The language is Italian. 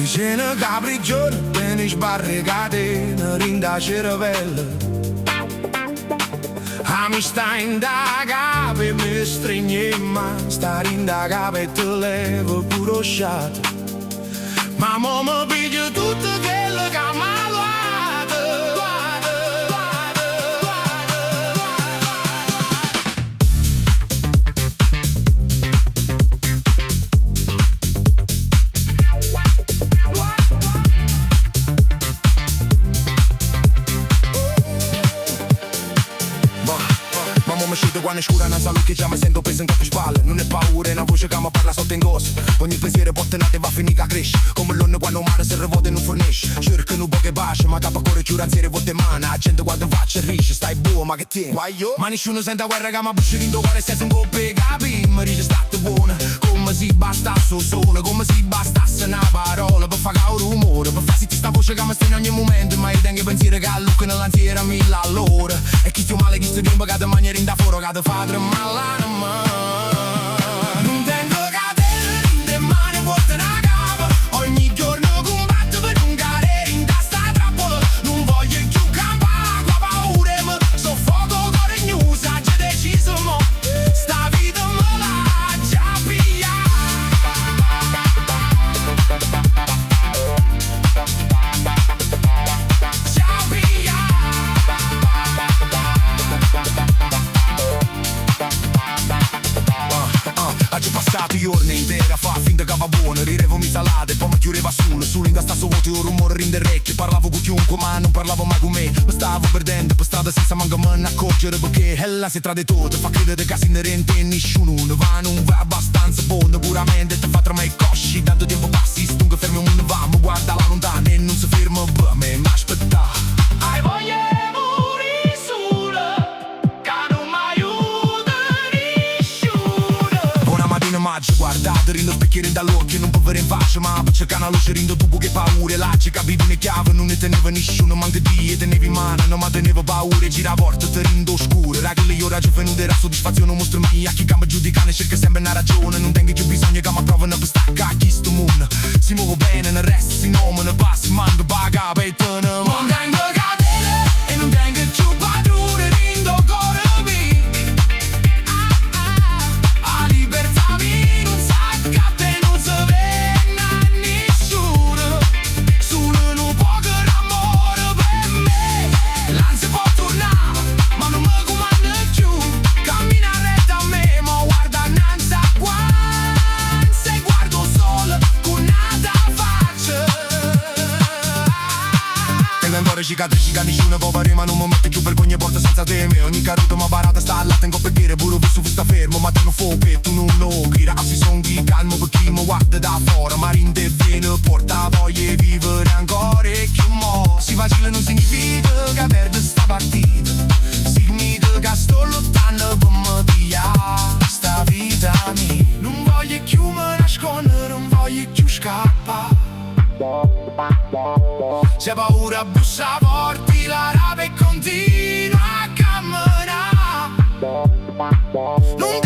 Scena capriccione, bene sbarricate, rinda cervella. Mi sta in da capo e mi stringe in mano, sta in da capo e te leva pure sciato. Ma mo mi piglia tutto quello che mi ha luato. Quando è scura una salute che già mi sento peso in capo spalle. Non è paura, è una voce che mi parla sotto in gosso. Ogni pensiero bottinato va a finire che cresce. Come l'onne quando mare si revuota e non fornisce. Cercano poche bacie, ma capo cuore giuranziere volte mana. La gente guarda in faccia e risce, stai buono ma che tieni. Ma nessuno sente guerra che mi busci in cuore se in coppe capi. Mi dice state buona, come si bastasse solo. Come si bastasse una parola per fare un rumore. Per far sentire sta voce che mi sta in ogni momento. Ma io tengo i pensieri che allucano nell'ansiera mille all'ora. E chi sto male, chi sto tempo che ti maniera in da foro. Che ti fa tremare l'anima. Non tengo catene, rinde mani vuote una capa. Ogni giorno combatto per un cadere in testa trappola. Non voglio più campare, qua paure mi soffoco cuore ignuso. Già deciso mo, sta vita me l'ha già pigliata. Già pigliata. Oggi passato giorni interi a fa finta che va buono. Rirevo mi salate, poi mi chiudeva solo in sta vuoto un rumore rinde orecchie. Parlavo con chiunque ma non parlavo mai con me. Mi stavo perdendo per strada senza manco me ne accorgere. Perché hella si trade tutto, fa credere che si inerente e nessuno non va abbastanza buono. Puramente ti fa tra me cosci, tanto tempo passi, stunque fermi un va. Mi guarda la lontana e non si ferma per me, mi aspetta. Hai voglia morire sola, che non mi aiuta nessuno. Buona mattina maggio, guardate, rindo specchiere dall'occhio, non può vedere in faccia, ma per cercare una luce rindo tu che paure. Là ci capito una chiave, non ne teneva nessuno, manca di e tenevi in mano, non mi tenevo paure. Gira a porta, te rindo oscuro, raga le ora già venuta la soddisfazione, un mostro mia. Chi che mi giudica ne cerca sempre una ragione, non tengo più bisogno che mi provano per staccare chi sto mondo. Si muove bene, nel resto si nomina, passi, manco paga, per te ne non tengo catene e non tengo più padrone, rindo ancora me. A libertà mi non sa che non si vede a nessuno. Solo un po' che l'amore per me. L'ansia può tornare, ma non mi comanda più. Cammina retta a me, ma guarda innanzi a qua. Se guardo solo con nada faccia. Tengo ancora cicatrici che nessuno può fare, ma non mi mette più vergogna porta senza teme. Ogni caruto ma barata sta là, tengo per dire pure su sta fermo, ma tengo fuoco e tu non lo grida. Si son di calmo per chi mi guarda da fuori, ma rinde bene, porta voglia di vivere ancora e più mo. Si vacilla non significa che perde sta partita, significa che sto lottando per me via sta vita mia. Non voglio più me nascondere, non voglio più scappare. Se paura bussa forti la rabbia e continua a camminare. Non